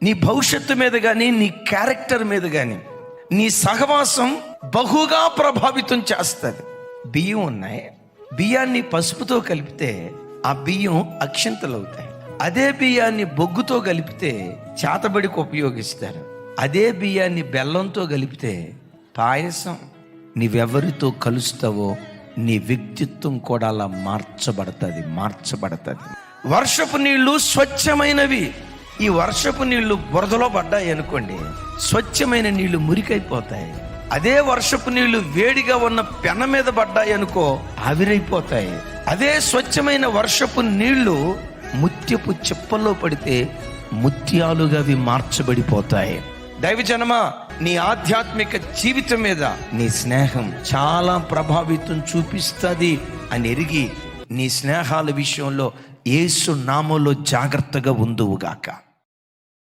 నీ భవిష్యత్తు మీద కానీ, నీ క్యారెక్టర్ మీద కానీ నీ సహవాసం బహుగా ప్రభావితం చేస్తుంది. బియ్యం ఉన్నాయి, బియ్యాన్ని పసుపుతో కలిపితే ఆ బియ్యం అక్షంతలు అవుతాయి. అదే బియ్యాన్ని బొగ్గుతో కలిపితే చేతబడికి ఉపయోగిస్తారు. అదే బియ్యాన్ని బెల్లంతో కలిపితే పాయసం. నీవెవరితో కలుస్తావో నీ వ్యక్తిత్వం కూడా అలా మార్చబడుతుంది. వర్షపు నీళ్లు స్వచ్ఛమైనవి. ఈ వర్షపు నీళ్లు బురదలో పడ్డాయి అనుకోండి, స్వచ్ఛమైన నీళ్లు మురికైపోతాయి. అదే వర్షపు నీళ్లు వేడిగా ఉన్న పెన మీద పడ్డాయి అనుకో, ఆవిరైపోతాయి. అదే స్వచ్ఛమైన వర్షపు నీళ్లు ముత్యపు చిప్పల్లో పడితే ముత్యాలుగా అవి మార్చబడిపోతాయి. దైవజనమా, నీ ఆధ్యాత్మిక జీవితం మీద నీ స్నేహం చాలా ప్రభావితం చూపిస్తుంది అని ఎరిగి నీ స్నేహాల విషయంలో యేసు నామములో జాగ్రత్తగా ఉందువుగాక.